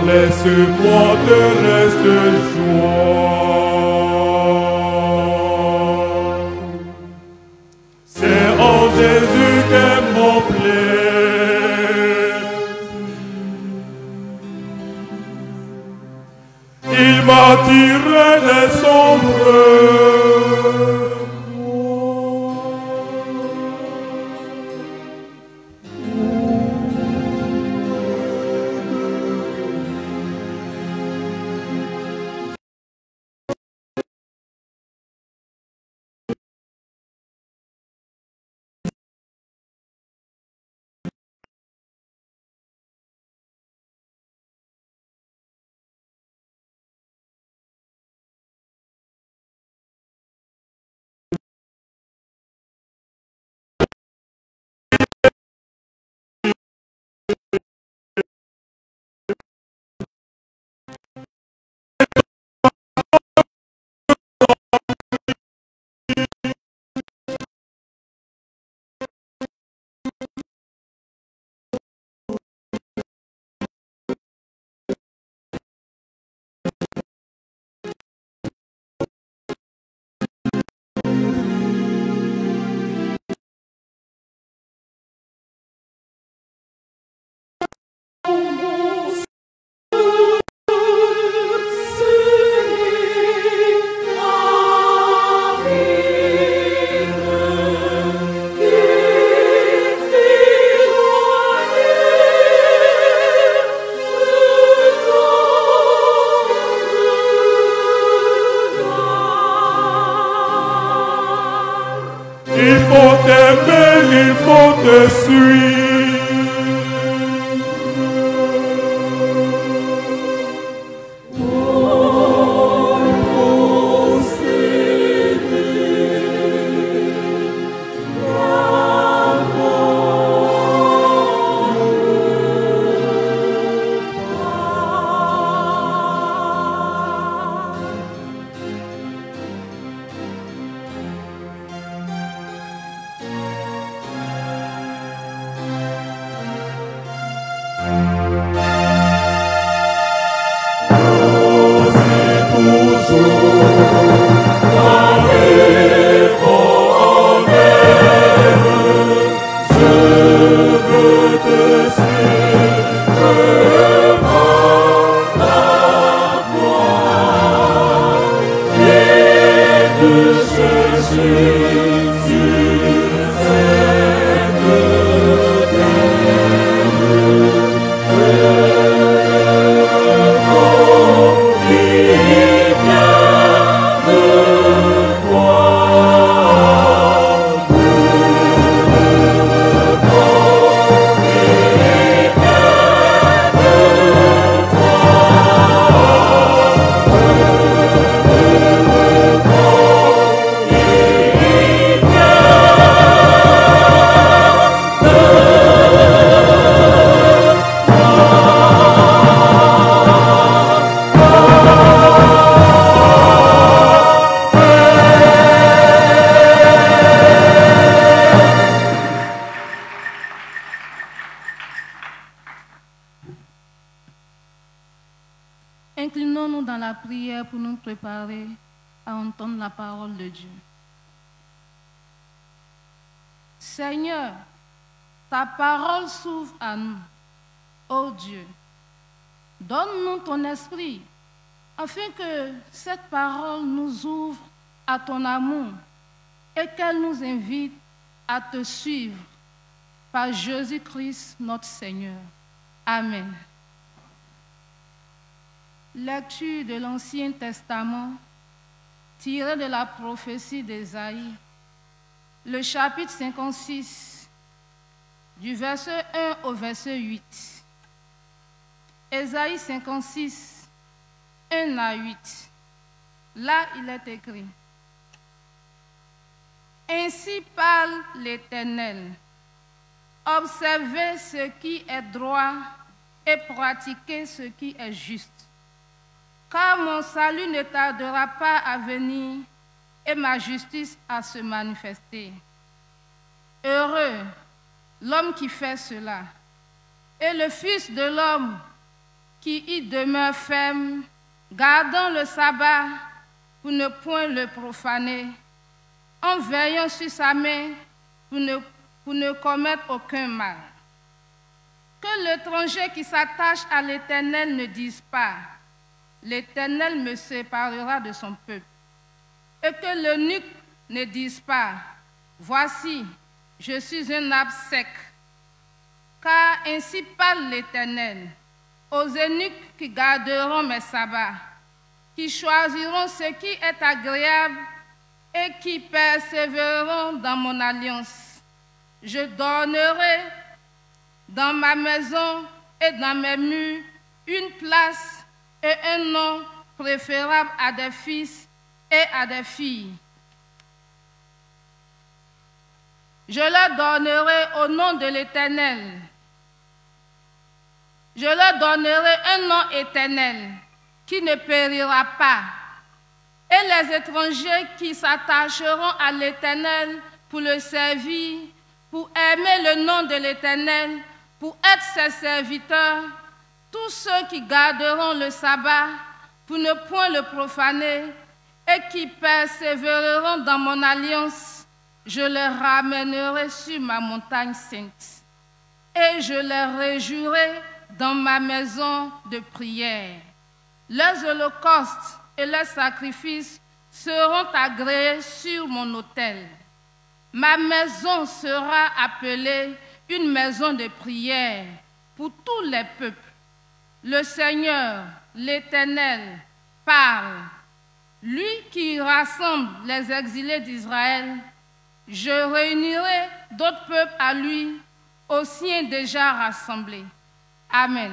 Laisse-moi te reste joie. C'est en Jésus que mon plaît. Il m'a tiré des sombres. Il faut t'aimer, il faut te suivre. Inclinons-nous dans la prière pour nous préparer à entendre la parole de Dieu. Seigneur, ta parole s'ouvre à nous. Ô Dieu, donne-nous ton esprit afin que cette parole nous ouvre à ton amour et qu'elle nous invite à te suivre par Jésus-Christ notre Seigneur. Amen. Lecture de l'Ancien Testament tirée de la prophétie d'Ésaïe, le chapitre 56, du verset 1 au verset 8. Ésaïe 56, 1 à 8. Là, il est écrit: Ainsi parle l'Éternel. Observez ce qui est droit et pratiquez ce qui est juste. Car mon salut ne tardera pas à venir et ma justice à se manifester. Heureux l'homme qui fait cela, et le Fils de l'homme qui y demeure ferme, gardant le sabbat pour ne point le profaner, en veillant sur sa main pour ne commettre aucun mal. Que l'étranger qui s'attache à l'Éternel ne dise pas: l'Éternel me séparera de son peuple. Et que l'eunuque ne dise pas: voici, je suis un arbre sec. Car ainsi parle l'Éternel aux eunuques qui garderont mes sabbats, qui choisiront ce qui est agréable et qui persévéreront dans mon alliance. Je donnerai dans ma maison et dans mes murs une place et un nom préférable à des fils et à des filles. Je leur donnerai au nom de l'Éternel. Je leur donnerai un nom éternel qui ne périra pas. Et les étrangers qui s'attacheront à l'Éternel pour le servir, pour aimer le nom de l'Éternel, pour être ses serviteurs, tous ceux qui garderont le sabbat pour ne point le profaner et qui persévéreront dans mon alliance, je les ramènerai sur ma montagne sainte et je les réjouirai dans ma maison de prière. Leurs holocaustes et leurs sacrifices seront agréés sur mon autel. Ma maison sera appelée une maison de prière pour tous les peuples. Le Seigneur, l'Éternel, parle. Lui qui rassemble les exilés d'Israël, je réunirai d'autres peuples à lui, aux siens déjà rassemblés. Amen.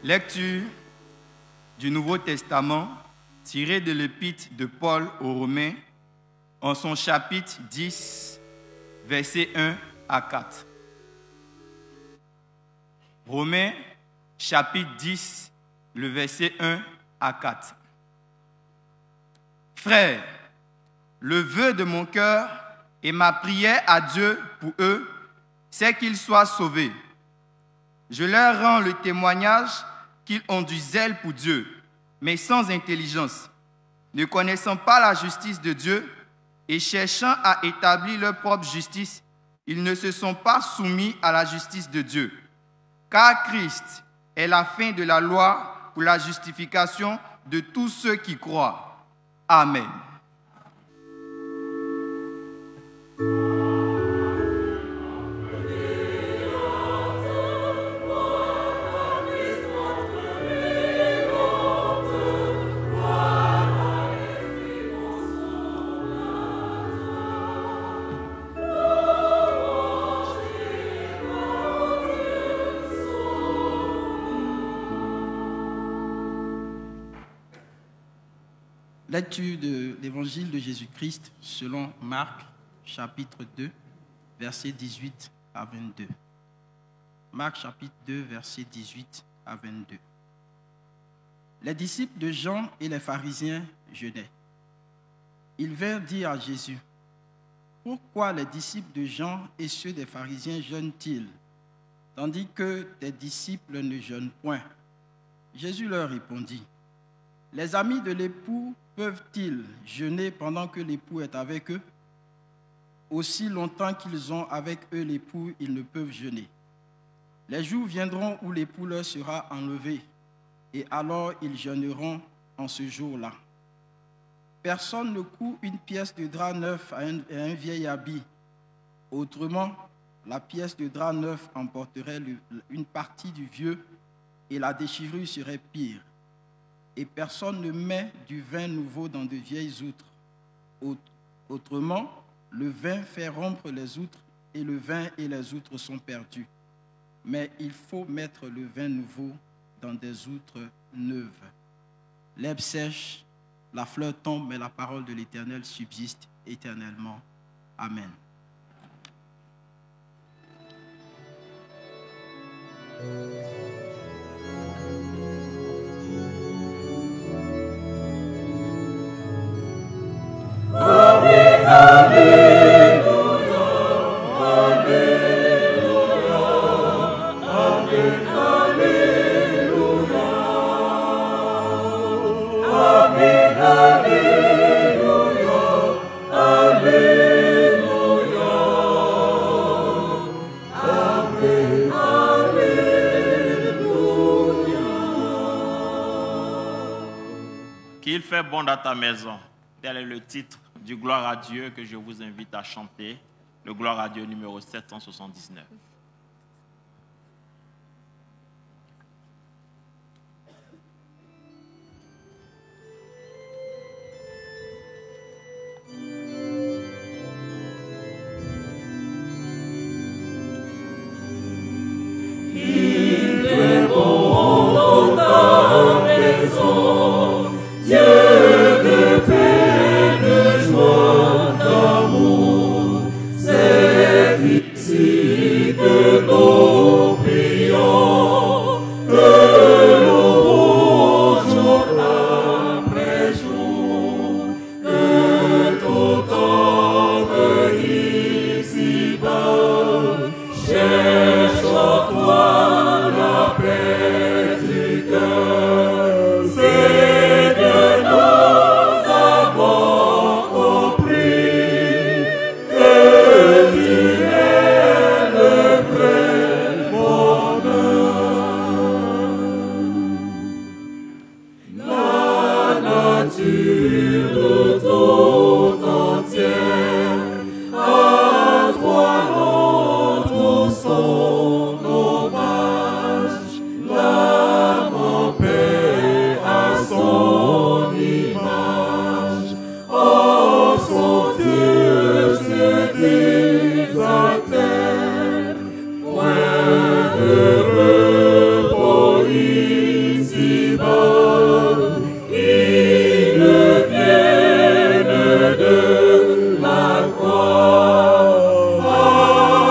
Lecture du Nouveau Testament tirée de l'épître de Paul aux Romains en son chapitre 10, versets 1 à 4. Romains, chapitre 10, le verset 1 à 4. Frères, le vœu de mon cœur et ma prière à Dieu pour eux, c'est qu'ils soient sauvés. Je leur rends le témoignage qu'ils ont du zèle pour Dieu, mais sans intelligence, ne connaissant pas la justice de Dieu et cherchant à établir leur propre justice, ils ne se sont pas soumis à la justice de Dieu. Car Christ est la fin de la loi pour la justification de tous ceux qui croient. Amen. Lecture de l'Évangile de Jésus-Christ selon Marc, chapitre 2, versets 18 à 22. Marc, chapitre 2, versets 18 à 22. Les disciples de Jean et les pharisiens jeûnaient. Ils vinrent dire à Jésus: pourquoi les disciples de Jean et ceux des pharisiens jeûnent-ils, tandis que tes disciples ne jeûnent point? Jésus leur répondit: les amis de l'époux peuvent-ils jeûner pendant que l'époux est avec eux? Aussi longtemps qu'ils ont avec eux l'époux, ils ne peuvent jeûner. Les jours viendront où l'époux leur sera enlevé, et alors ils jeûneront en ce jour-là. Personne ne coud une pièce de drap neuf à un vieil habit. Autrement, la pièce de drap neuf emporterait une partie du vieux et la déchirure serait pire. Et personne ne met du vin nouveau dans de vieilles outres. Autrement, le vin fait rompre les outres et le vin et les outres sont perdus. Mais il faut mettre le vin nouveau dans des outres neuves. L'herbe sèche, la fleur tombe, mais la parole de l'Éternel subsiste éternellement. Amen. Amen, alléluia, alléluia, amen, alléluia, amen, alléluia, alléluia, amen, alléluia. Qu'il fait bon dans ta maison. Tel est le titre du Gloire à Dieu que je vous invite à chanter, le Gloire à Dieu numéro 779. Il fait bon dans ta maison, Dieu de paix, de joie, d'amour, c'est ici que nous prions, que nous jour après jour, que tout homme ici-bas cherche en toi la paix du cœur. Seigneur, nous avons compris que tu es le vrai bonheur. La nature tout entière à toi rend tout son hommage. L'âme en paix à son image. Oh, son Dieu se dit à terre, point de repos ici-bas. Ils viennent de la croix,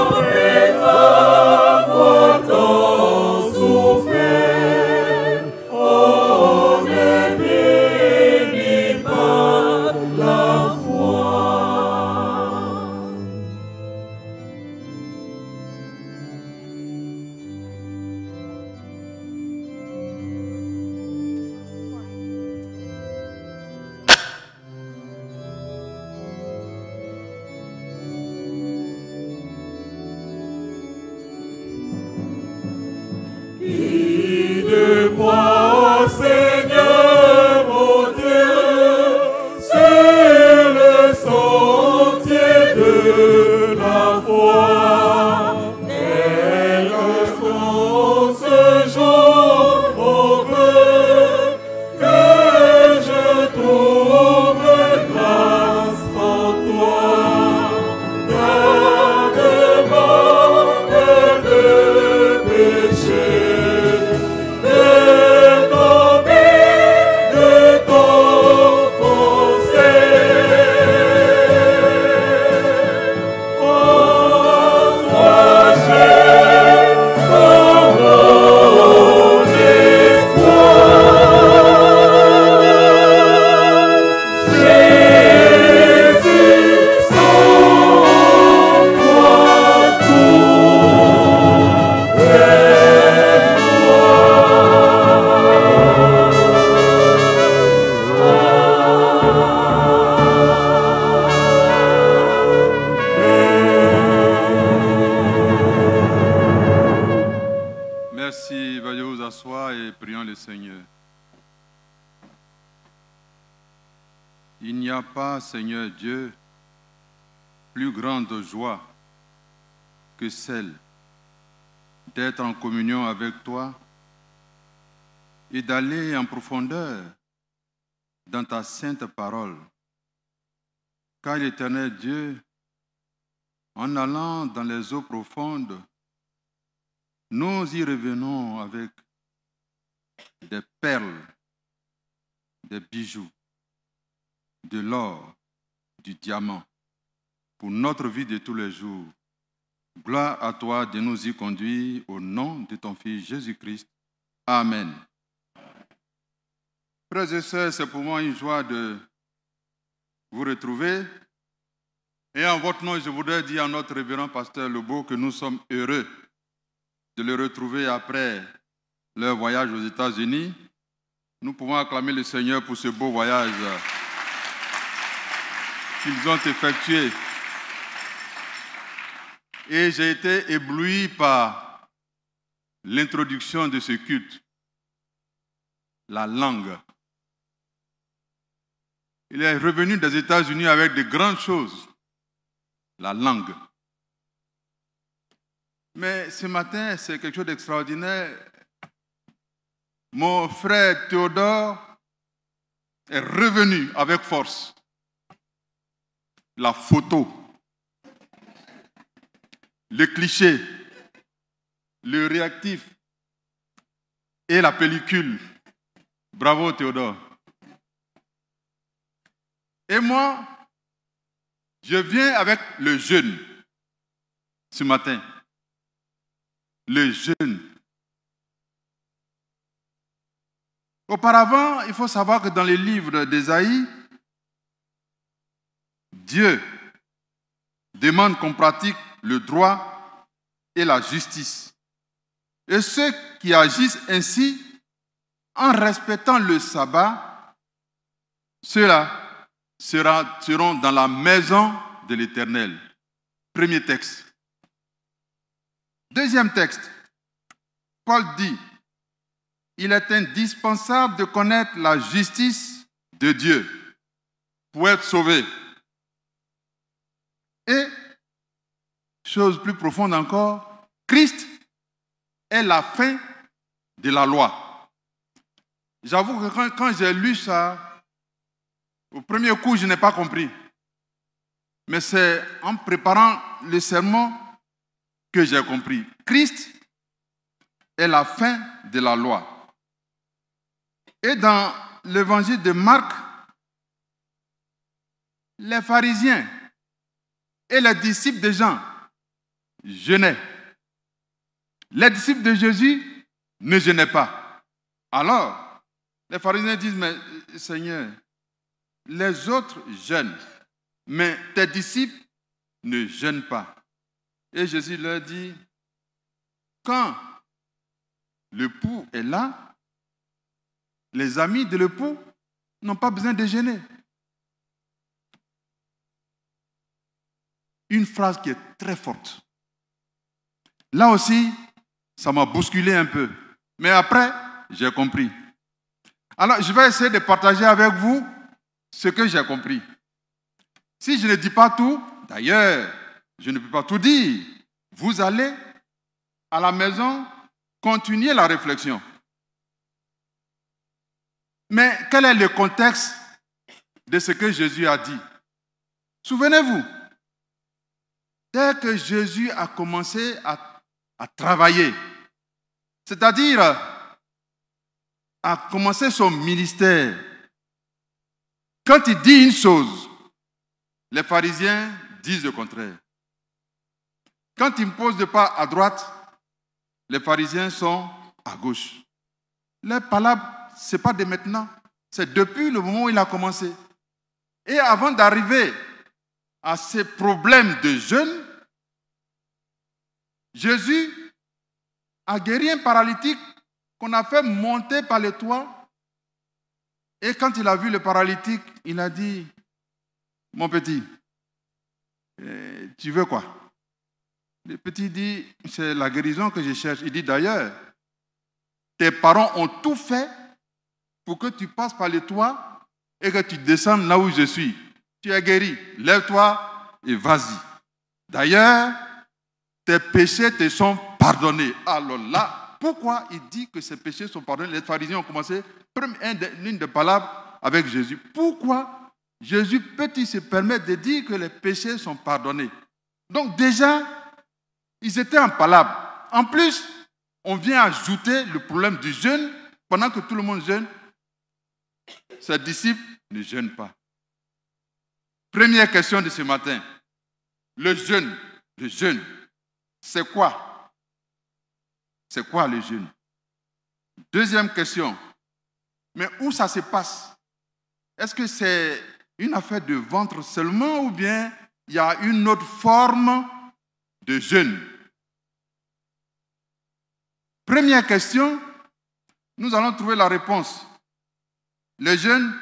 après avoir tant souffert. On est béni par la foi. Guide-moi, Seigneur mon Dieu, sur le sentier de la foi. Tel que ce jour on veut que je trouve grâce en toi. Garde-moi de péché. De tomber, de t'offenser. Oh, toi j'ai mon espoir. Jésus, sans toi tout est Merci, veuillez vous asseoir et prions le Seigneur. Il n'y a pas, Seigneur Dieu, plus grande joie que celle d'être en communion avec toi et d'aller en profondeur dans ta sainte parole. Car l'Éternel Dieu, en allant dans les eaux profondes, nous y revenons avec des perles, des bijoux, de l'or, du diamant, pour notre vie de tous les jours. Gloire à toi de nous y conduire au nom de ton Fils Jésus-Christ. Amen. Frères et sœurs, c'est pour moi une joie de vous retrouver. Et en votre nom, je voudrais dire à notre révérend pasteur Lebeau que nous sommes heureux de le retrouver après leur voyage aux États-Unis. Nous pouvons acclamer le Seigneur pour ce beau voyage qu'ils ont effectué. Et j'ai été ébloui par l'introduction de ce culte, la langue. Il est revenu des États-Unis avec de grandes choses, la langue. Mais ce matin, c'est quelque chose d'extraordinaire. Mon frère Théodore est revenu avec force. La photo, le cliché, le réactif et la pellicule. Bravo Théodore. Et moi, je viens avec le jeûne ce matin. Le jeûne. Auparavant, il faut savoir que dans les livres d'Ésaïe, Dieu demande qu'on pratique le droit et la justice. Et ceux qui agissent ainsi, en respectant le sabbat, ceux-là seront dans la maison de l'Éternel. Premier texte. Deuxième texte. Paul dit, il est indispensable de connaître la justice de Dieu pour être sauvé. Et, chose plus profonde encore, Christ est la fin de la loi. J'avoue que quand j'ai lu ça, au premier coup, je n'ai pas compris. Mais c'est en préparant le sermon que j'ai compris. Christ est la fin de la loi. Et dans l'évangile de Marc, les pharisiens et les disciples de Jean jeûnaient. Les disciples de Jésus ne jeûnaient pas. Alors, les pharisiens disent, mais Seigneur, les autres jeûnent, mais tes disciples ne jeûnent pas. Et Jésus leur dit, quand l'époux est là, les amis de l'époux n'ont pas besoin de jeûner. Une phrase qui est très forte. Là aussi, ça m'a bousculé un peu. Mais après, j'ai compris. Alors, je vais essayer de partager avec vous ce que j'ai compris. Si je ne dis pas tout, d'ailleurs, je ne peux pas tout dire, vous allez à la maison continuer la réflexion. Mais quel est le contexte de ce que Jésus a dit? Souvenez-vous, dès que Jésus a commencé à travailler, c'est-à-dire à commencer son ministère, quand il dit une chose, les pharisiens disent le contraire. Quand il pose le pas à droite, les pharisiens sont à gauche. Les palabres, ce n'est pas de maintenant, c'est depuis le moment où il a commencé. Et avant d'arriver à ces problèmes de jeûne, Jésus a guéri un paralytique qu'on a fait monter par le toit. Et quand il a vu le paralytique, il a dit, mon petit, tu veux quoi? Le petit dit, c'est la guérison que je cherche. Il dit d'ailleurs, tes parents ont tout fait pour que tu passes par le toit et que tu descendes là où je suis. Tu es guéri, lève-toi et vas-y. D'ailleurs, tes péchés te sont pardonnés. Alors là, pourquoi il dit que ses péchés sont pardonnés? Les pharisiens ont commencé, l'une des palabres avec Jésus. Pourquoi Jésus peut-il se permettre de dire que les péchés sont pardonnés? Donc déjà, ils étaient en palabre. En plus, on vient ajouter le problème du jeûne. Pendant que tout le monde jeûne, ses disciples ne jeûnent pas. Première question de ce matin. Le jeûne, c'est quoi? C'est quoi le jeûne? Deuxième question. Mais où ça se passe? Est-ce que c'est une affaire de ventre seulement ou bien il y a une autre forme de jeûne? Première question, nous allons trouver la réponse. Le jeûne,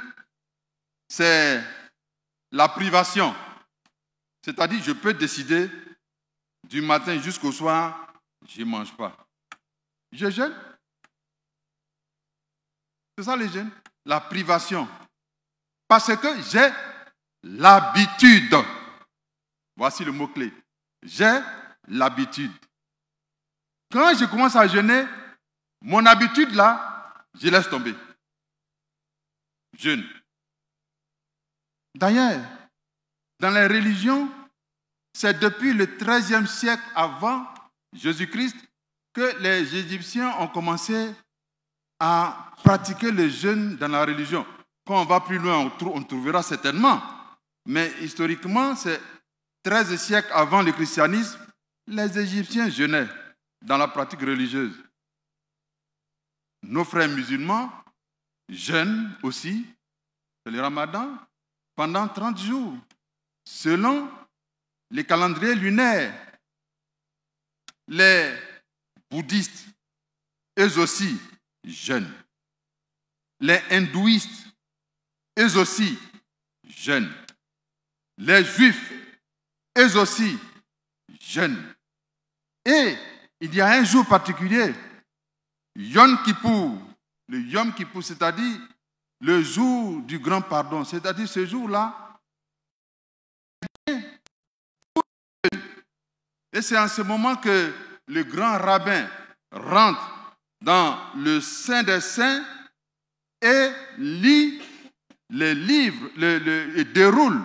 c'est la privation. C'est-à-dire, je peux décider du matin jusqu'au soir, je ne mange pas. Je jeûne. C'est ça le jeûne, la privation. Parce que j'ai l'habitude. Voici le mot-clé. J'ai l'habitude. Quand je commence à jeûner, mon habitude là, je laisse tomber. Jeûne. D'ailleurs, dans les religions, c'est depuis le XIIIe siècle avant Jésus-Christ que les Égyptiens ont commencé à pratiquer le jeûne dans la religion. Quand on va plus loin, on trouvera certainement. Mais historiquement, c'est 13 siècles avant le christianisme, les Égyptiens jeûnaient dans la pratique religieuse. Nos frères musulmans jeûnent aussi, c'est le ramadan, pendant 30 jours, selon les calendriers lunaires. Les bouddhistes, eux aussi, jeûnent. Les hindouistes, eux aussi, jeûnent. Les juifs, eux aussi, jeûnent. Et il y a un jour particulier, Yom Kippour. Le Yom Kippour, c'est-à-dire le jour du grand pardon. C'est-à-dire ce jour-là. Et c'est en ce moment que le grand rabbin rentre dans le Saint des Saints et lit les livres, et déroule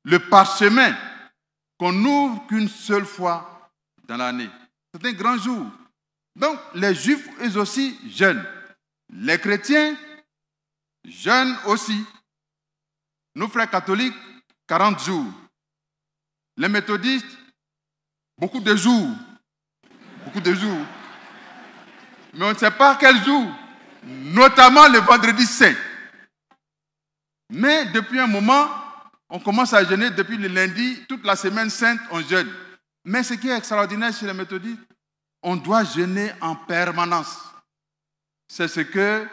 le parchemin qu'on n'ouvre qu'une seule fois dans l'année. C'est un grand jour. Donc, les Juifs, eux aussi, jeûnent. Les chrétiens jeûnent aussi. Nos frères catholiques, 40 jours. Les méthodistes, beaucoup de jours. Beaucoup de jours. Mais on ne sait pas quel jour. Notamment le vendredi saint. Mais depuis un moment, on commence à jeûner depuis le lundi, toute la semaine sainte, on jeûne. Mais ce qui est extraordinaire chez les méthodistes, on doit jeûner en permanence. C'est ce que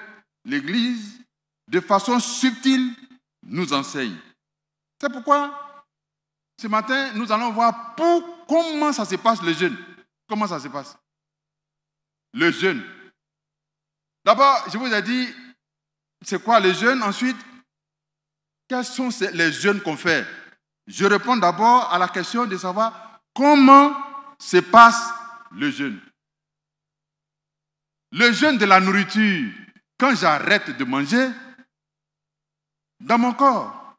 l'Église, de façon subtile, nous enseigne. C'est pourquoi, ce matin, nous allons voir comment ça se passe le jeûne. Comment ça se passe? Le jeûne. D'abord, je vous ai dit, c'est quoi le jeûne? Ensuite, quels sont les jeûnes qu'on fait? Je réponds d'abord à la question de savoir comment se passe le jeûne. Le jeûne de la nourriture, quand j'arrête de manger, dans mon corps,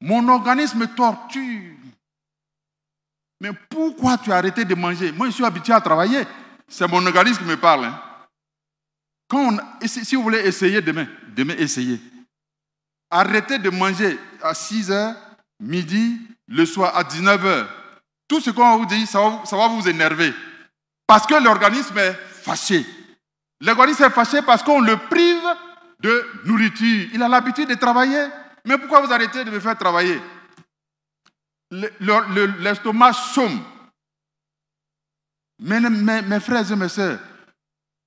mon organisme torture. Mais pourquoi tu as arrêté de manger? Moi, je suis habitué à travailler. C'est mon organisme qui me parle. Si vous voulez essayer demain essayez. Arrêtez de manger à 6h, midi, le soir à 19h. Tout ce qu'on vous dit, ça va vous énerver. Parce que l'organisme est fâché. L'organisme est fâché parce qu'on le prive de nourriture. Il a l'habitude de travailler. Mais pourquoi vous arrêtez de me faire travailler? L'estomac chôme. Mes frères et mes sœurs,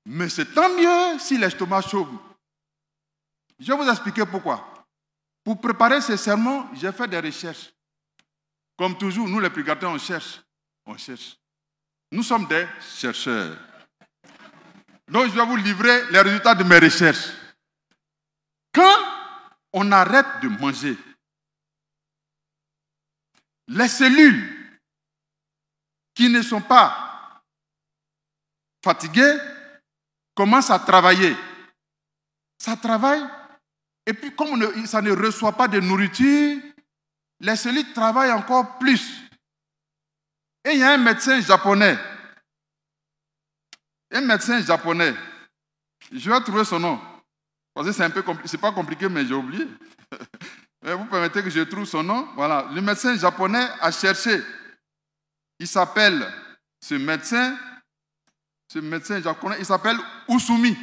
mais c'est tant mieux si l'estomac chôme. Je vais vous expliquer pourquoi. Pour préparer ces sermons, j'ai fait des recherches. Comme toujours, nous les prédicateurs, on cherche. On cherche. Nous sommes des chercheurs. Donc, je vais vous livrer les résultats de mes recherches. Quand on arrête de manger, les cellules qui ne sont pas fatigués commencent à travailler. Ça travaille, et puis comme ça ne reçoit pas de nourriture, les cellules travaillent encore plus. Et il y a un médecin japonais. Je vais trouver son nom. Parce que c'est un peu compliqué. C'est pas compliqué, mais j'ai oublié. Vous permettez que je trouve son nom. Voilà. Le médecin japonais a cherché. Il s'appelle, ce médecin japonais, il s'appelle Usumi.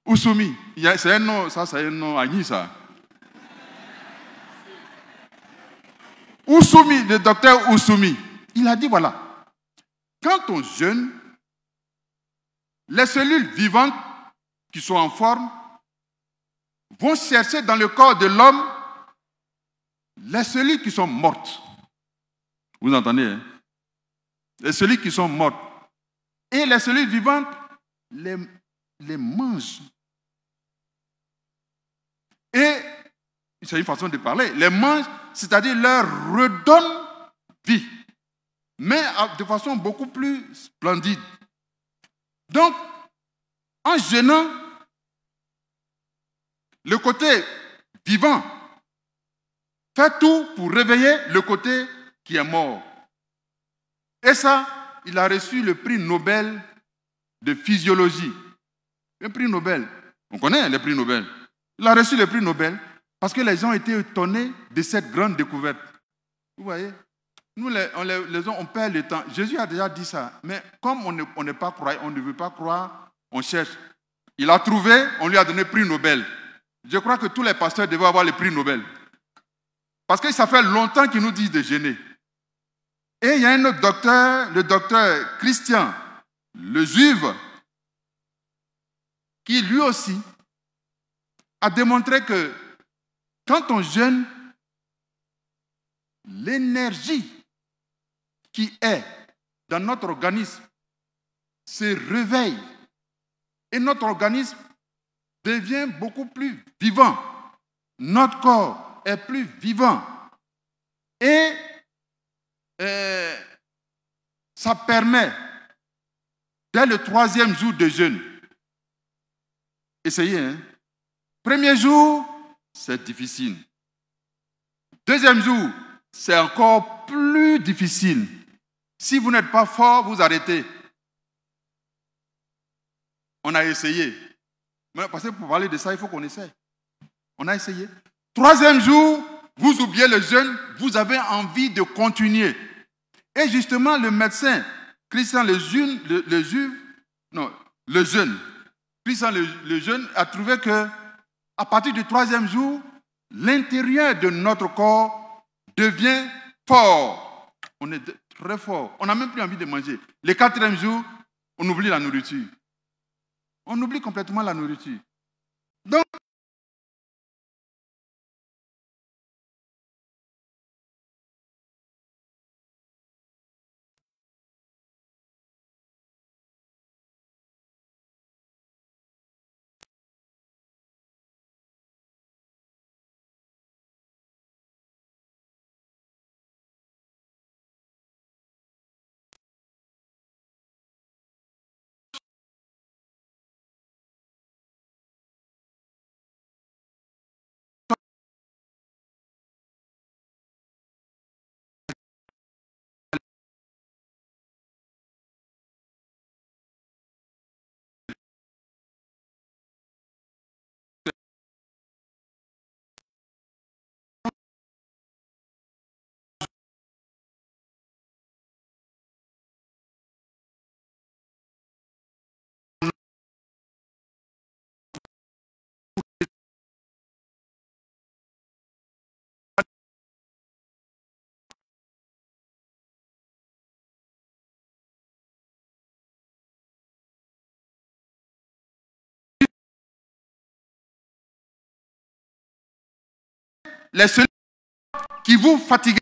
Usumi. C'est un nom, ça c'est un nom agni, ça. Usumi, le docteur Usumi. Il a dit, voilà, quand on jeûne, les cellules vivantes qui sont en forme vont chercher dans le corps de l'homme les cellules qui sont mortes. Vous entendez, hein? Les cellules qui sont mortes. Et les cellules vivantes les mangent. Et, c'est une façon de parler, les mangent, c'est-à-dire leur redonnent vie. Mais de façon beaucoup plus splendide. Donc, en jeûnant, le côté vivant fait tout pour réveiller le côté qui est mort. Et ça, il a reçu le prix Nobel de physiologie. Un prix Nobel. On connaît les prix Nobel. Il a reçu le prix Nobel parce que les gens étaient étonnés de cette grande découverte. Vous voyez? Nous, les gens, on perd le temps. Jésus a déjà dit ça. Mais comme on n'est pas croyant, on ne veut pas croire, on cherche. Il a trouvé, on lui a donné le prix Nobel. Je crois que tous les pasteurs devaient avoir le prix Nobel. Parce que ça fait longtemps qu'ils nous disent de jeûner. Et il y a un autre docteur, le docteur Christian, le juif, qui lui aussi a démontré que quand on jeûne, l'énergie qui est dans notre organisme se réveille et notre organisme devient beaucoup plus vivant. Notre corps est plus vivant et ça permet, dès le 3e jour de jeûne, essayez, hein? Premier jour, c'est difficile. 2e jour, c'est encore plus difficile. Si vous n'êtes pas fort, vous arrêtez. On a essayé. Parce que pour parler de ça, il faut qu'on essaie. On a essayé. 3e jour, vous oubliez le jeûne, vous avez envie de continuer. Et justement, le médecin, Christian le jeune, Christian le jeune a trouvé que à partir du 3e jour, l'intérieur de notre corps devient fort. On est très fort. On n'a même plus envie de manger. Le 4e jour, on oublie la nourriture. On oublie complètement la nourriture. Donc, les cellules qui vous fatiguent,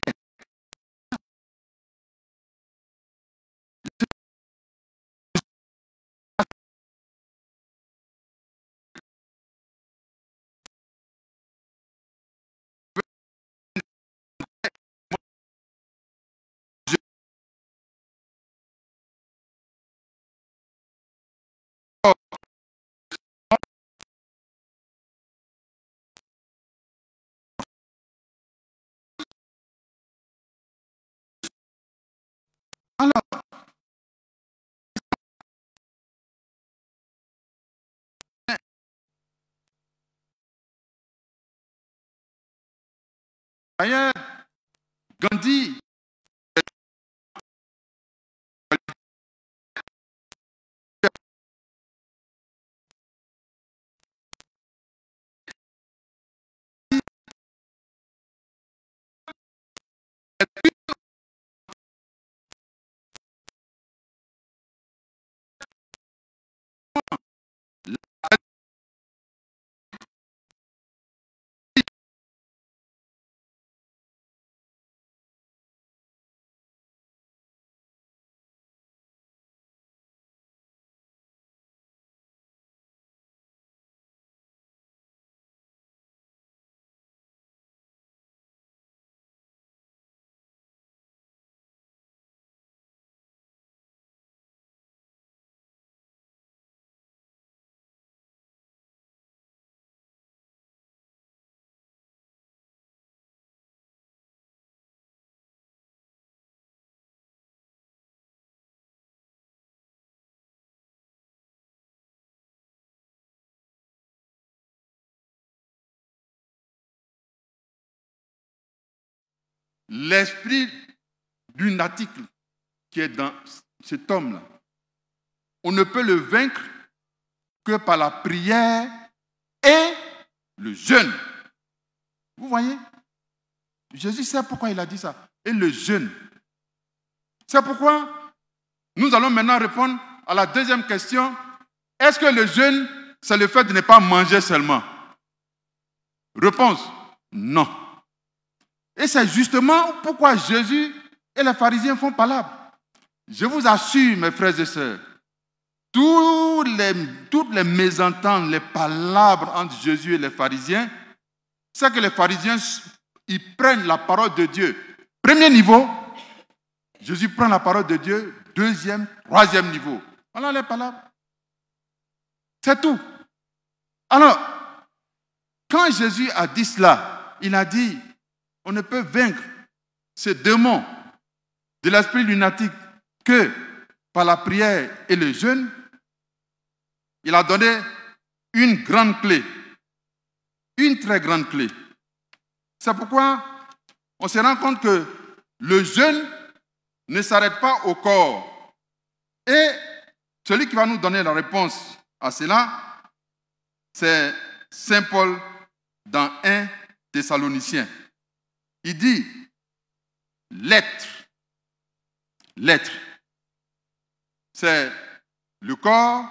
D'ailleurs, Gandhi l'esprit lunatique qui est dans cet homme-là, on ne peut le vaincre que par la prière et le jeûne. Vous voyez? Jésus sait pourquoi il a dit ça. Et le jeûne. C'est pourquoi nous allons maintenant répondre à la deuxième question. Est-ce que le jeûne, c'est le fait de ne pas manger seulement? Réponse, non. Et c'est justement pourquoi Jésus et les pharisiens font palabre. Je vous assure, mes frères et sœurs, toutes les mésententes, les palabres entre Jésus et les pharisiens, c'est que les pharisiens, ils prennent la parole de Dieu. Premier niveau, Jésus prend la parole de Dieu. Deuxième, troisième niveau. Voilà les palabres. C'est tout. Alors, quand Jésus a dit cela, il a dit, on ne peut vaincre ce démon de l'esprit lunatique que par la prière et le jeûne. Il a donné une grande clé, une très grande clé. C'est pourquoi on se rend compte que le jeûne ne s'arrête pas au corps. Et celui qui va nous donner la réponse à cela, c'est Saint Paul dans 1 Thessaloniciens. Il dit, l'être, c'est le corps,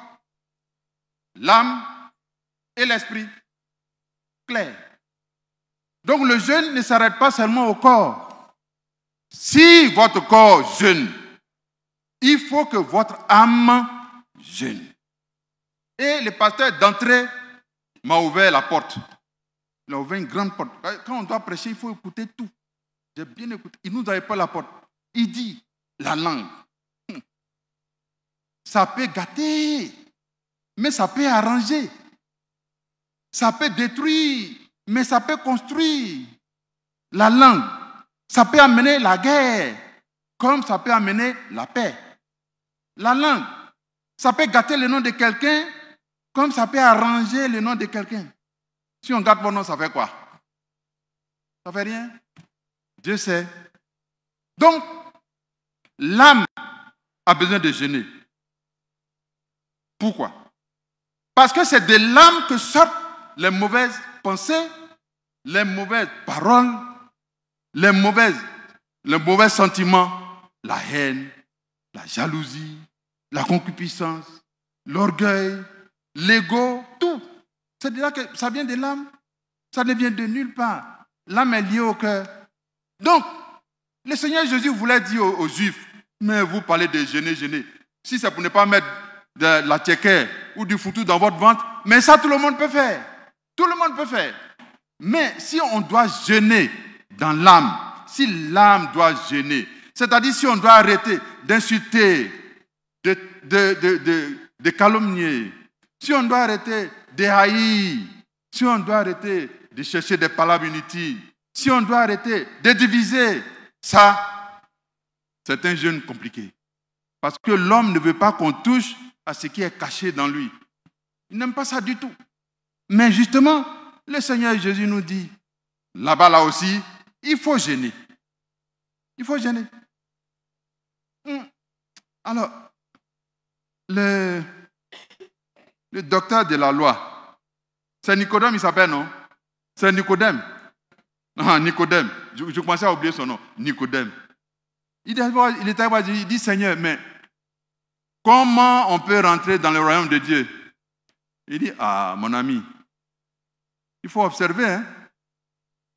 l'âme et l'esprit. Clair. Donc le jeûne ne s'arrête pas seulement au corps. Si votre corps jeûne, il faut que votre âme jeûne. Et le pasteur d'entrée m'a ouvert la porte. Il a ouvert une grande porte. Quand on doit prêcher, il faut écouter tout. J'ai bien écouté. Il nous avait pas la porte. Il dit, la langue, ça peut gâter, mais ça peut arranger. Ça peut détruire, mais ça peut construire. La langue, ça peut amener la guerre, comme ça peut amener la paix. La langue, ça peut gâter le nom de quelqu'un, comme ça peut arranger le nom de quelqu'un. Si on gâte mon nom, ça fait quoi? Ça fait rien. Dieu sait. Donc, l'âme a besoin de jeûner. Pourquoi? Parce que c'est de l'âme que sortent les mauvaises pensées, les mauvaises paroles, les mauvais sentiments, la haine, la jalousie, la concupiscence, l'orgueil, l'ego, tout. C'est déjà que ça vient de l'âme. Ça ne vient de nulle part. L'âme est liée au cœur. Donc, le Seigneur Jésus voulait dire aux Juifs, mais vous parlez de jeûner, jeûner. Si c'est pour ne pas mettre de la tchéquère ou du foutu dans votre ventre, mais ça tout le monde peut faire. Tout le monde peut faire. Mais si on doit jeûner dans l'âme, si l'âme doit jeûner, c'est-à-dire si on doit arrêter d'insulter, de calomnier, si on doit arrêter de haïr, si on doit arrêter de chercher des palabres inutiles, si on doit arrêter de diviser, ça, c'est un jeûne compliqué. Parce que l'homme ne veut pas qu'on touche à ce qui est caché dans lui. Il n'aime pas ça du tout. Mais justement, le Seigneur Jésus nous dit, là-bas, là aussi, Il faut jeûner. Il faut jeûner. Alors, le docteur de la loi, c'est Nicodème, il s'appelle, non? C'est Nicodème. Ah, Nicodème. Je commençais à oublier son nom. Nicodème. Il dit, Seigneur, mais comment on peut rentrer dans le royaume de Dieu? Il dit, ah, mon ami, il faut observer. Hein?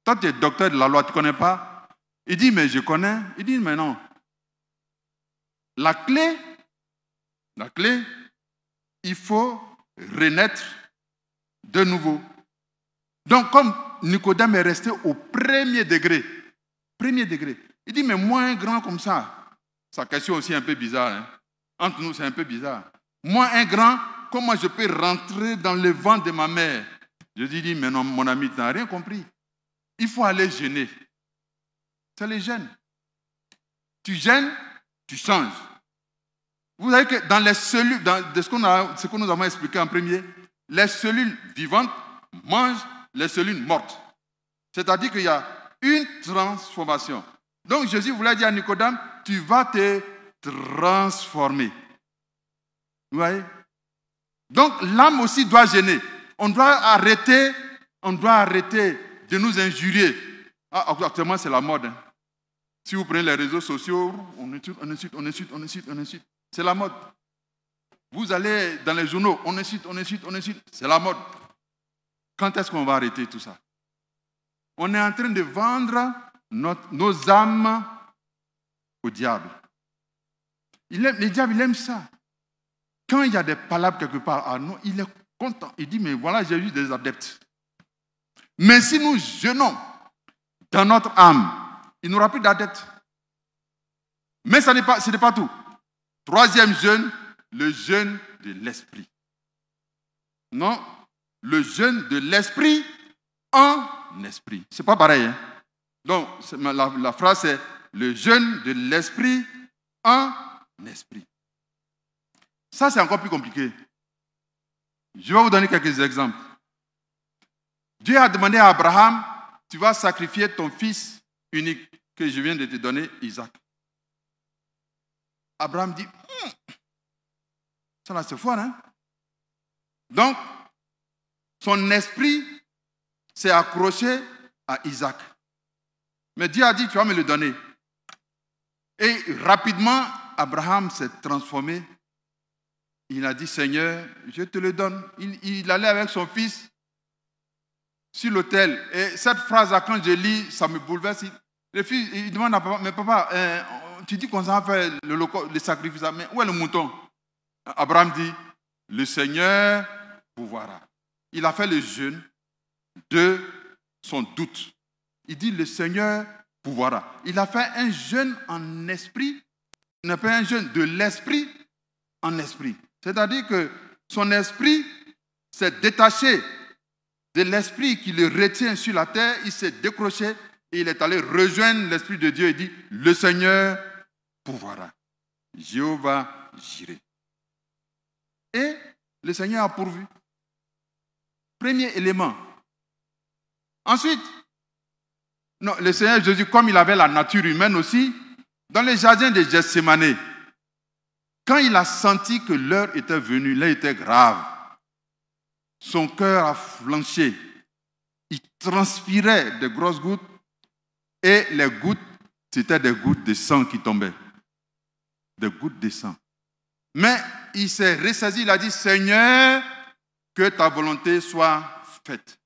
Toi, tu es docteur de la loi, tu ne connais pas? Il dit, mais je connais. Il dit, mais non. La clé, il faut renaître de nouveau. Donc, comme Nicodème est resté au premier degré, il dit, mais moi, un grand comme ça, sa question aussi est un peu bizarre. Hein? Entre nous, c'est un peu bizarre. Moi, un grand, comment je peux rentrer dans le ventre de ma mère? Je lui dis, mais non, mon ami, tu n'as rien compris. Il faut aller jeûner. C'est le jeûne. Tu jeûnes, tu changes. Vous savez que dans les cellules, ce que nous avons expliqué en premier, les cellules vivantes mangent les cellules mortes. C'est-à-dire qu'il y a une transformation. Donc Jésus voulait dire à Nicodème, tu vas te transformer. Vous voyez? Donc l'âme aussi doit jeûner. On doit arrêter de nous injurier. Ah, actuellement, c'est la mode. Hein. Si vous prenez les réseaux sociaux, on insulte. C'est la mode. Vous allez dans les journaux, on insulte. C'est la mode. Quand est-ce qu'on va arrêter tout ça? On est en train de vendre nos âmes au diable. Le diable, il aime ça. Quand il y a des palabres quelque part, ah non, il est content. Il dit, mais voilà, j'ai eu des adeptes. Mais si nous jeûnons dans notre âme, il n'y aura plus d'adeptes. Mais ce n'est pas tout. Troisième jeûne, le jeûne de l'esprit. Non, le jeûne de l'esprit en esprit. Ce n'est pas pareil. Hein? Donc, la phrase c'est le jeûne de l'esprit en esprit. Ça, c'est encore plus compliqué. Je vais vous donner quelques exemples. Dieu a demandé à Abraham, tu vas sacrifier ton fils unique que je viens de te donner, Isaac. Abraham dit, ça là c'est fort, hein? Donc, son esprit s'est accroché à Isaac. Mais Dieu a dit, tu vas me le donner. Et rapidement, Abraham s'est transformé. Il a dit, Seigneur, je te le donne. Il allait avec son fils sur l'autel. Et cette phrase-là, quand je lis, ça me bouleverse. Le fils, il demande à papa, mais papa, tu dis qu'on va faire le sacrifice, mais où est le mouton? Abraham dit, le Seigneur pourvoira. Il a fait le jeûne de son doute. Il dit, le Seigneur pourvoira. Il a fait un jeûne en esprit. Il n'a pas un jeûne de l'esprit en esprit. C'est-à-dire que son esprit s'est détaché de l'esprit qui le retient sur la terre. Il s'est décroché et il est allé rejoindre l'Esprit de Dieu et dit, le Seigneur pourvoira. Jéhovah Jireh. Et le Seigneur a pourvu. Premier élément. Ensuite, non, le Seigneur Jésus, comme il avait la nature humaine aussi, dans le jardin de Gethsémane, quand il a senti que l'heure était venue, l'heure était grave, son cœur a flanché, il transpirait de grosses gouttes et les gouttes, c'était des gouttes de sang qui tombaient. Des gouttes de sang. Mais il s'est ressaisi, il a dit, Seigneur, que ta volonté soit faite.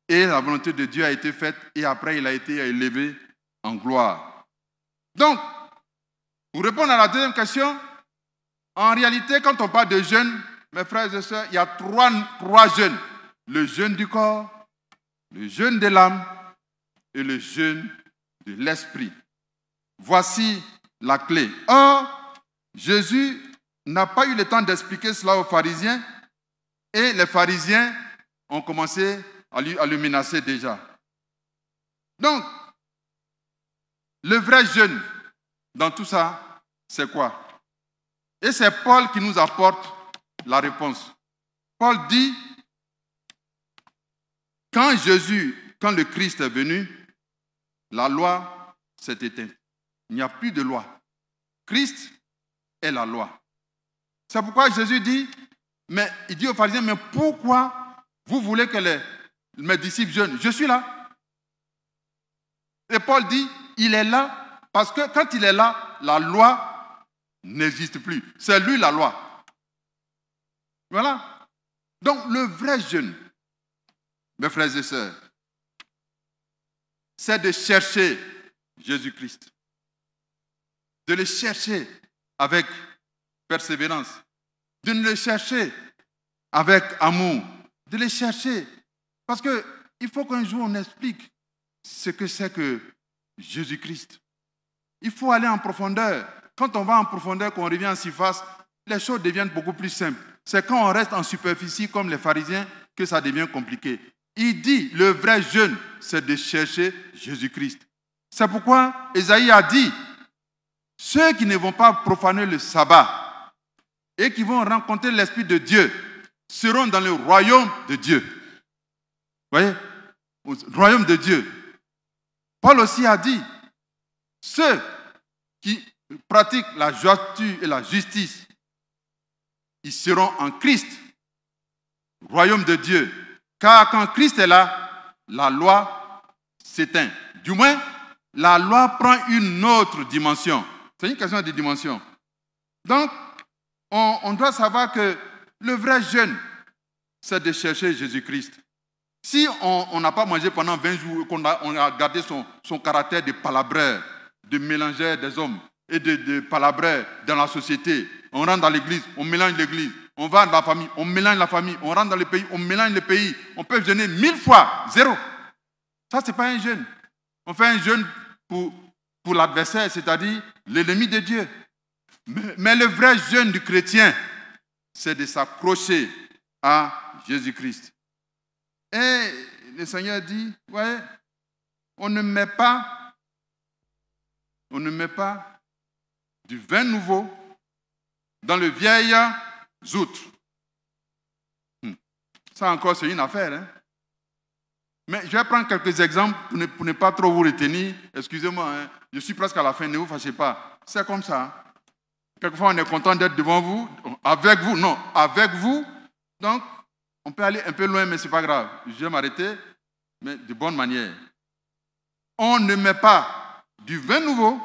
Et la volonté de Dieu a été faite et après il a été élevé en gloire. Donc, pour répondre à la deuxième question, en réalité, quand on parle de jeûne, mes frères et sœurs, il y a trois jeûnes. Le jeûne du corps, le jeûne de l'âme et le jeûne de l'esprit. Voici la clé. Or, Jésus n'a pas eu le temps d'expliquer cela aux pharisiens et les pharisiens ont commencé à le menacer déjà. Donc, le vrai jeûne dans tout ça, c'est quoi? Et c'est Paul qui nous apporte la réponse. Paul dit, quand Jésus quand le Christ est venu, la loi s'est éteinte. Il n'y a plus de loi. Christ est la loi. C'est pourquoi Jésus dit, il dit aux pharisiens, mais pourquoi vous voulez que mes disciples jeûnent? Je suis là. Et Paul dit, il est là, parce que quand il est là, la loi n'existe plus. C'est lui la loi. Voilà. Donc le vrai jeûne, mes frères et sœurs, c'est de chercher Jésus-Christ. De le chercher avec persévérance. De le chercher avec amour. De le chercher. Parce qu'il faut qu'un jour on explique ce que c'est que Jésus-Christ. Il faut aller en profondeur. Quand on va en profondeur, qu'on revient en surface, les choses deviennent beaucoup plus simples. C'est quand on reste en superficie comme les pharisiens que ça devient compliqué. Il dit, le vrai jeûne, c'est de chercher Jésus-Christ. C'est pourquoi Ésaïe a dit, ceux qui ne vont pas profaner le sabbat et qui vont rencontrer l'Esprit de Dieu seront dans le royaume de Dieu. Vous voyez? Au royaume de Dieu. Paul aussi a dit, ceux qui pratiquent la droiture et la justice, ils seront en Christ, royaume de Dieu. Car quand Christ est là, la loi s'éteint. Du moins, la loi prend une autre dimension. C'est une question de dimension. Donc, on doit savoir que le vrai jeûne, c'est de chercher Jésus-Christ. Si on n'a pas mangé pendant 20 jours, qu'on a gardé son caractère de palabreur, de mélangeur des hommes et de palabreur dans la société, on rentre dans l'église, on mélange l'église, on va dans la famille, on mélange la famille, on rentre dans le pays, on mélange le pays, on peut jeûner 1000 fois, 0. Ça, ce n'est pas un jeûne. On fait un jeûne pour l'adversaire, c'est-à-dire l'ennemi de Dieu. Mais le vrai jeûne du chrétien, c'est de s'accrocher à Jésus-Christ. Et le Seigneur dit, ouais, on ne met pas du vin nouveau dans le vieil outre. Ça encore, c'est une affaire. Hein? Mais je vais prendre quelques exemples pour ne pas trop vous retenir. Excusez-moi, hein, je suis presque à la fin, ne vous fâchez pas. C'est comme ça. Quelquefois, on est content d'être devant vous, avec vous. Donc, on peut aller un peu loin, mais ce n'est pas grave. Je vais m'arrêter, mais de bonne manière. On ne met pas du vin nouveau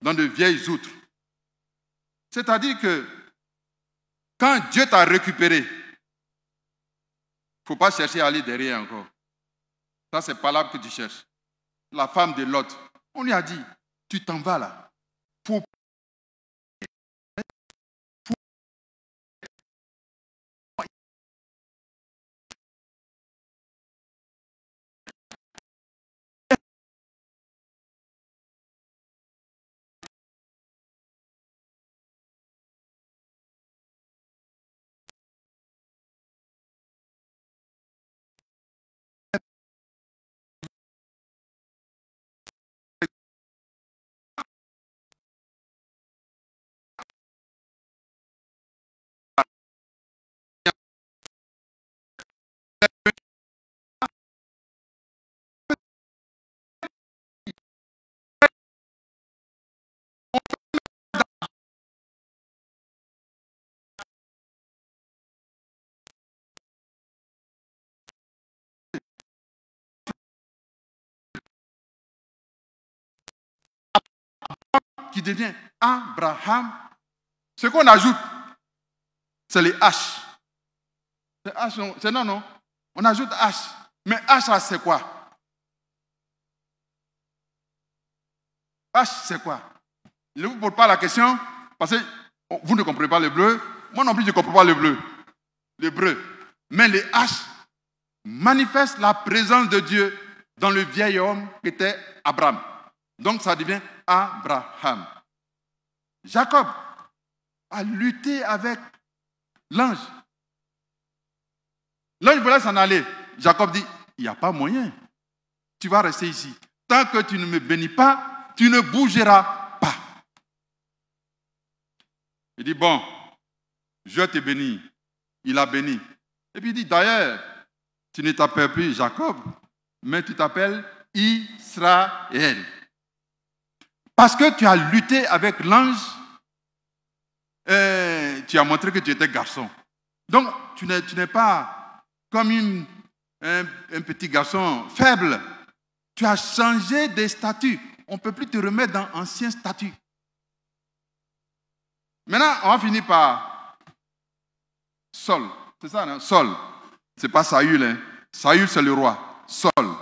dans de vieilles outres. C'est-à-dire que quand Dieu t'a récupéré, il ne faut pas chercher à aller derrière encore. Ça, c'est pas là que tu cherches. La femme de Lot, on lui a dit, tu t'en vas là. Qui devient Abraham. Ce qu'on ajoute, c'est les H. C'est non. On ajoute H. Mais H, c'est quoi? H, c'est quoi? Je ne vous pose pas la question parce que vous ne comprenez pas l'hébreu. Moi non plus, je ne comprends pas l'hébreu. Mais les H manifestent la présence de Dieu dans le vieil homme qui était Abraham. Donc ça devient Abraham. Jacob a lutté avec l'ange. L'ange voulait s'en aller. Jacob dit, il n'y a pas moyen. Tu vas rester ici. Tant que tu ne me bénis pas, tu ne bougeras pas. Il dit, bon, je te bénis. Il a béni. Et puis il dit, d'ailleurs, tu ne t'appelles plus Jacob, mais tu t'appelles Israël. Parce que tu as lutté avec l'ange, tu as montré que tu étais garçon. Donc, tu n'es pas comme un petit garçon faible. Tu as changé de statut. On ne peut plus te remettre dans l'ancien statut. Maintenant, on va finir par Saul. C'est ça, non? Saul. Ce n'est pas Saül. Hein? Saül, c'est le roi. Saul.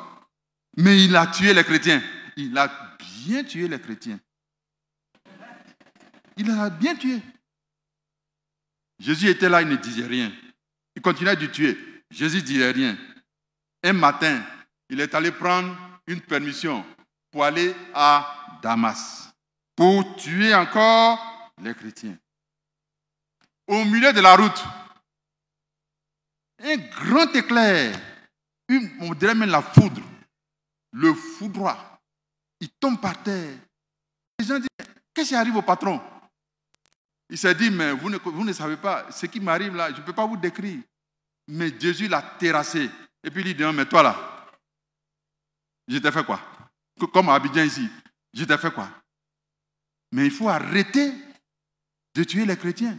Mais il a tué les chrétiens. Il a bien tué les chrétiens. Il les a bien tués. Jésus était là, il ne disait rien. Il continuait de tuer. Jésus ne disait rien. Un matin, il est allé prendre une permission pour aller à Damas, pour tuer encore les chrétiens. Au milieu de la route, un grand éclair, on dirait même la foudre, le foudroie, il tombe par terre. Les gens disent, qu'est-ce qui arrive au patron? Il s'est dit, mais vous ne savez pas, ce qui m'arrive là, je ne peux pas vous décrire. Mais Jésus l'a terrassé. Et puis il dit, non, mais toi là, je t'ai fait quoi? Comme à Abidjan ici, je t'ai fait quoi? Mais il faut arrêter de tuer les chrétiens.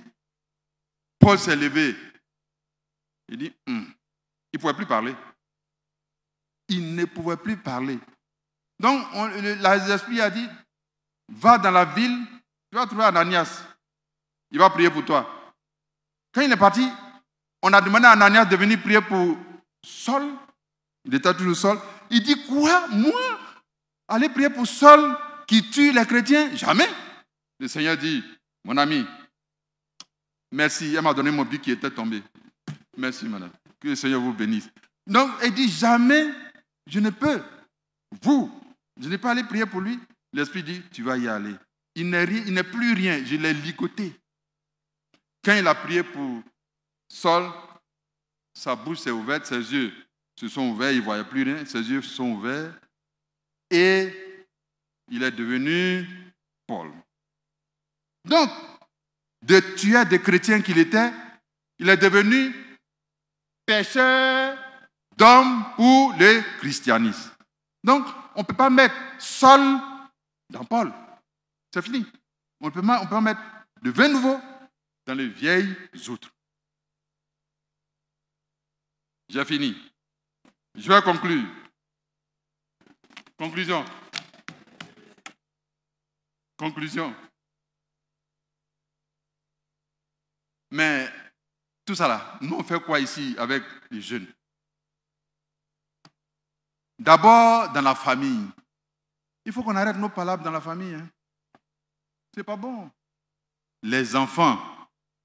Paul s'est levé. Il dit, il ne pouvait plus parler. Il ne pouvait plus parler. Donc, l'esprit a dit, va dans la ville, tu vas trouver Ananias. Il va prier pour toi. Quand il est parti, on a demandé à Ananias de venir prier pour Saul. Il était toujours Saul. Il dit, quoi? Moi? Aller prier pour Saul qui tue les chrétiens? Jamais. Le Seigneur dit, mon ami, merci, elle m'a donné mon bic qui était tombé. Merci, madame. Que le Seigneur vous bénisse. Donc, il dit, jamais, je ne peux. Je n'ai pas allé prier pour lui. L'Esprit dit, tu vas y aller. Il n'est plus rien, je l'ai ligoté. Quand il a prié pour Saul, sa bouche s'est ouverte, ses yeux se sont ouverts, il ne voyait plus rien, ses yeux se sont ouverts. Et il est devenu Paul. Donc, de tueur des chrétiens qu'il était, il est devenu pêcheur d'hommes pour le christianisme. Donc, on ne peut pas mettre Saul dans Paul. C'est fini. On peut pas mettre le vin nouveau dans les vieilles outres. J'ai fini. Je vais conclure. Conclusion. Mais tout ça là, nous on fait quoi ici avec les jeunes? D'abord, dans la famille. Il faut qu'on arrête nos palabres dans la famille. Hein. C'est pas bon. Les enfants,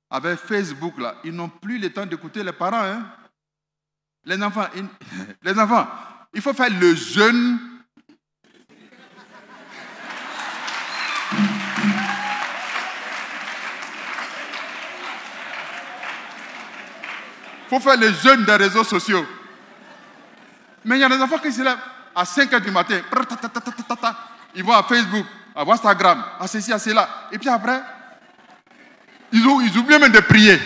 avec Facebook là, ils n'ont plus le temps d'écouter les parents. Hein. Les enfants, il faut faire le jeûne. Il faut faire le jeûne des réseaux sociaux. Mais il y a des enfants qui se lèvent à 5 h du matin. Ils vont à Facebook, à Instagram, à ceci, à cela. Et puis après, ils oublient même de prier.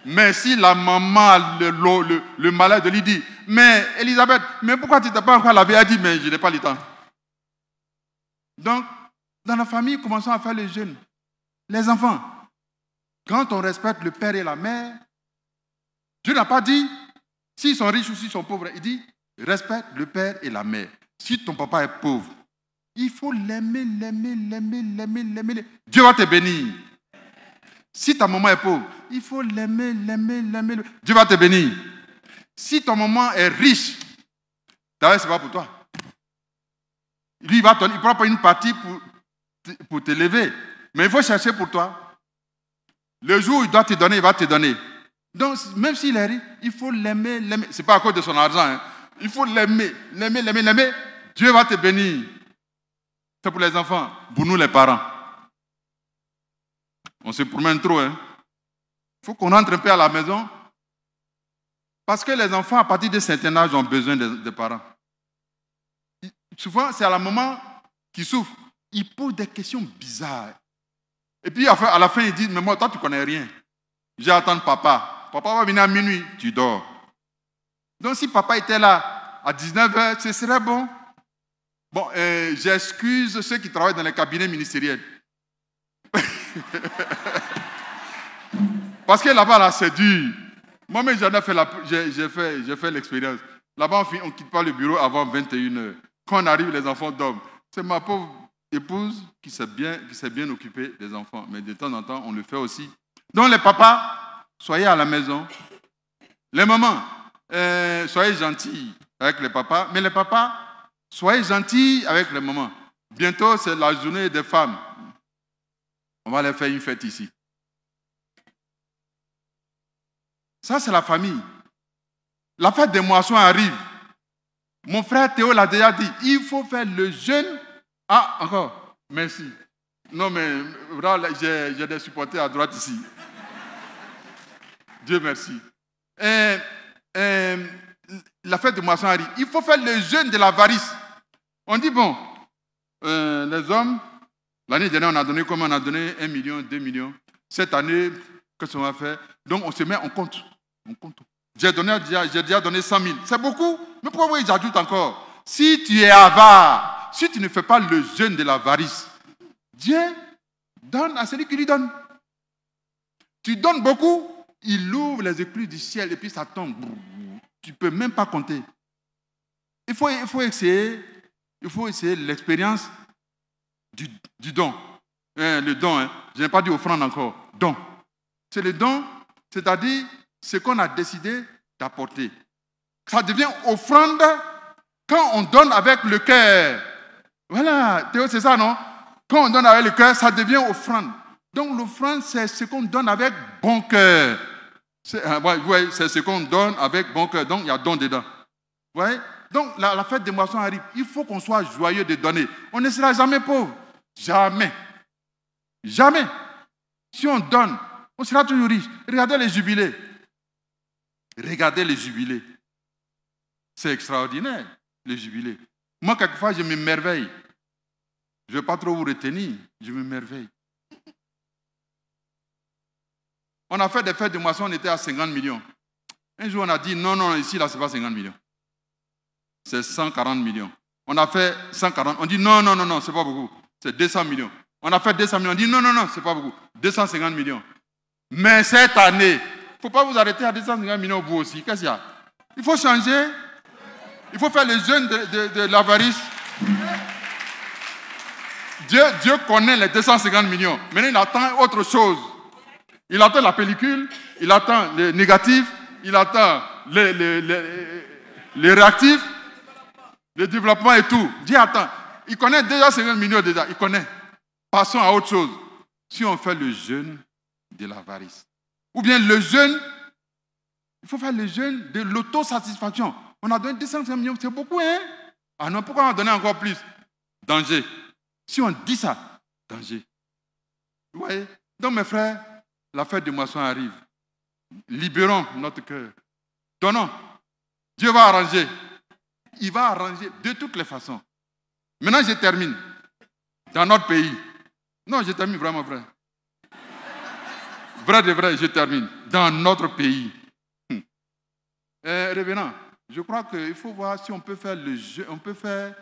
Mais si la maman, le malade lui dit, mais Elisabeth, mais pourquoi tu ne t'es pas encore lavé? Elle dit, mais je n'ai pas le temps. Donc, dans la famille, commençons à faire le jeûne. Les enfants, quand on respecte le père et la mère, Dieu n'a pas dit, s'ils sont riches ou s'ils sont pauvres, il dit, respecte le père et la mère. Si ton papa est pauvre, il faut l'aimer. Dieu va te bénir. Si ta maman est pauvre, il faut l'aimer. Dieu va te bénir. Si ton maman est riche, d'ailleurs, ce n'est pas pour toi. Lui, il ne prend pas une partie pour te lever. Mais il faut chercher pour toi. Le jour où il doit te donner, il va te donner. Donc, même s'il est riche, il faut l'aimer. Ce n'est pas à cause de son argent. Hein. Il faut l'aimer. Dieu va te bénir. C'est pour les enfants. Pour nous, les parents. On se promène trop. Il faut qu'on rentre un peu à la maison. Parce que les enfants, à partir d'un certain âge, ont besoin des parents. Souvent, c'est à la maman qui souffre. Ils posent des questions bizarres. Et puis, à la fin, ils disent, mais moi, toi, tu ne connais rien. J'attends papa. Papa va venir à minuit, tu dors. Donc, si papa était là, à 19h, ce serait bon. Bon, j'excuse ceux qui travaillent dans les cabinets ministériels. Parce que là-bas, là, c'est dur. Moi-même, j'en ai fait j'ai fait l'expérience. Là-bas, on ne quitte pas le bureau avant 21h. Quand on arrive, les enfants dorment. C'est ma pauvre épouse qui s'est bien occupée des enfants. Mais de temps en temps, on le fait aussi. Donc, les papas, soyez à la maison. Les mamans, soyez gentils avec les papas. Mais les papas, soyez gentils avec les mamans. Bientôt, c'est la journée des femmes. On va leur faire une fête ici. Ça, c'est la famille. La fête des moissons arrive. Mon frère Théo l'a déjà dit. Il faut faire le jeûne. Ah, encore. Merci. Non, mais voilà, j'ai des supporters à droite ici. Dieu merci. La fête des moissons arrive. Il faut faire le jeûne de l'avarice. On dit, bon, les hommes, l'année dernière, on a donné comment? On a donné 1 million, 2 millions. Cette année, qu'est-ce qu'on va faire? Donc, on se met en compte. On compte. J'ai déjà donné 100 000. C'est beaucoup. Mais pourquoi j'ajoute encore? Si tu es avare, si tu ne fais pas le jeûne de l'avarice, Dieu donne à celui qui lui donne. Tu donnes beaucoup, il ouvre les écluses du ciel et puis ça tombe. Tu ne peux même pas compter. Il faut essayer l'expérience du don. Le don, hein. Je n'ai pas dit offrande encore. Don. C'est le don, c'est-à-dire ce qu'on a décidé d'apporter. Ça devient offrande quand on donne avec le cœur. Voilà, Théo, c'est ça, non? Quand on donne avec le cœur, ça devient offrande. Donc l'offrande, c'est ce qu'on donne avec bon cœur. C'est ce qu'on donne avec bon cœur. Donc il y a don dedans. Ouais? Donc la fête des moissons arrive. Il faut qu'on soit joyeux de donner. On ne sera jamais pauvre. Jamais. Jamais. Si on donne, on sera toujours riche. Regardez les jubilés. Regardez les jubilés. C'est extraordinaire, les jubilés. Moi, quelquefois, je m'émerveille. Je ne vais pas trop vous retenir. Je m'émerveille. On a fait des fêtes de moisson, on était à 50 millions. Un jour, on a dit, non, ici, là, ce n'est pas 50 millions. C'est 140 millions. On a fait 140. On dit, non, ce n'est pas beaucoup. C'est 200 millions. On a fait 200 millions. On dit, non, ce n'est pas beaucoup. 250 millions. Mais cette année, il ne faut pas vous arrêter à 250 millions vous aussi. Qu'est-ce qu'il y a? Il faut changer. Il faut faire le jeûne de l'avarice. Dieu connaît les 250 millions. Maintenant, il attend autre chose. Il attend la pellicule, il attend les négatifs, il attend les réactifs, le développement et tout. Dieu attend. Il connaît déjà 50 millions déjà. Il connaît. Passons à autre chose. Si on fait le jeûne de l'avarice, ou bien le jeûne, il faut faire le jeûne de l'autosatisfaction. On a donné 250 millions, c'est beaucoup, hein? Ah non, pourquoi on a donné encore plus? Danger. Si on dit ça, danger. Vous voyez? Donc mes frères, la fête de moisson arrive. Libérons notre cœur. Donnons. Dieu va arranger. Il va arranger de toutes les façons. Maintenant, je termine. Dans notre pays. Non, je termine vraiment vrai. Vrai de vrai, je termine. Dans notre pays. Revenant, je crois qu'il faut voir si on peut faire le jeûne. On peut faire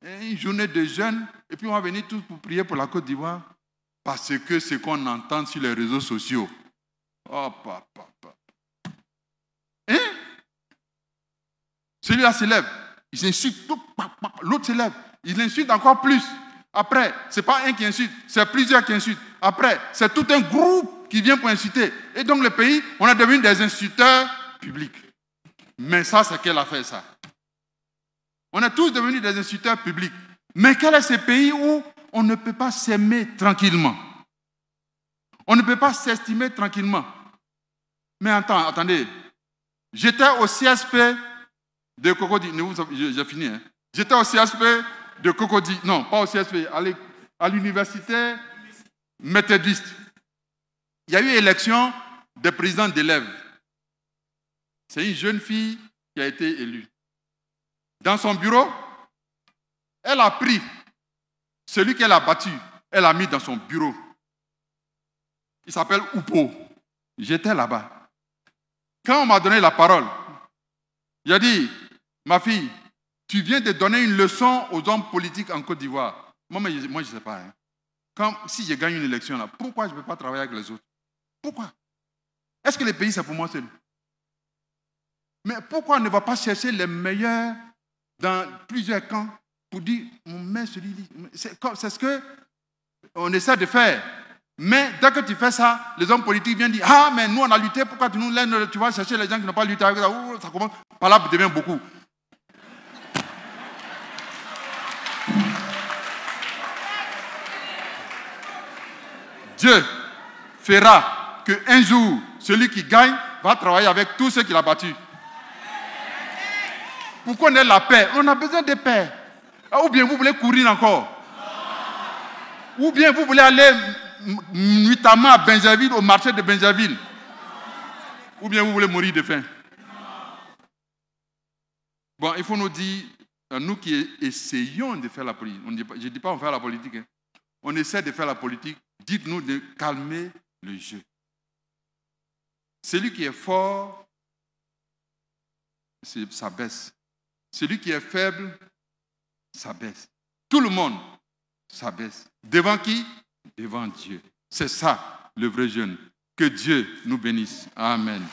une journée de jeûne et puis on va venir tous pour prier pour la Côte d'Ivoire. Parce que ce qu'on entend sur les réseaux sociaux. Oh, papa. Hein? Celui-là se lève. Il s'insulte. L'autre se lève. Il insulte encore plus. Après, ce n'est pas un qui insulte, c'est plusieurs qui insultent. Après, c'est tout un groupe qui vient pour insulter. Et donc, le pays, on est devenu des insulteurs publics. Mais ça, c'est quelle affaire, ça? On est tous devenus des insulteurs publics. Mais quel est ce pays où on ne peut pas s'aimer tranquillement? On ne peut pas s'estimer tranquillement. Mais attendez. J'étais au CSP de Cocody. J'ai fini. Hein. J'étais au CSP de Cocody. Non, pas au CSP. À l'université méthodiste. Il y a eu élection des présidents d'élèves. C'est une jeune fille qui a été élue. Dans son bureau, elle a pris celui qu'elle a battu, elle a mis dans son bureau. Il s'appelle Oupo. J'étais là-bas. Quand on m'a donné la parole, j'ai dit, Ma fille, tu viens de donner une leçon aux hommes politiques en Côte d'Ivoire. Moi, je ne sais pas. Si je gagne une élection, là, pourquoi je ne peux pas travailler avec les autres? Pourquoi? Est-ce que le pays, c'est pour moi seul? Mais pourquoi on ne va pas chercher les meilleurs dans plusieurs camps pour dire, on met celui-là? C'est ce qu'on essaie de faire. Mais dès que tu fais ça, les hommes politiques viennent dire, ah, mais nous on a lutté, pourquoi tu nous laisses, tu vas chercher les gens qui n'ont pas lutté avec ça? Ça commence, par là, devient beaucoup. Dieu fera qu'un jour, celui qui gagne va travailler avec tous ceux qu'il a battus. Pourquoi on a la paix? On a besoin de paix. Ou bien vous voulez courir encore? Ou bien vous voulez aller nuitamment à Benjaville, au marché de Benjaville? Ou bien vous voulez mourir de faim? Bon, il faut nous dire, nous qui essayons de faire la politique, je ne dis pas on fait la politique, hein. On essaie de faire la politique, dites-nous de calmer le jeu. Celui qui est fort, ça baisse. Celui qui est faible, ça baisse. Tout le monde, ça baisse. Devant qui? Devant Dieu. C'est ça, le vrai jeûne. Que Dieu nous bénisse. Amen.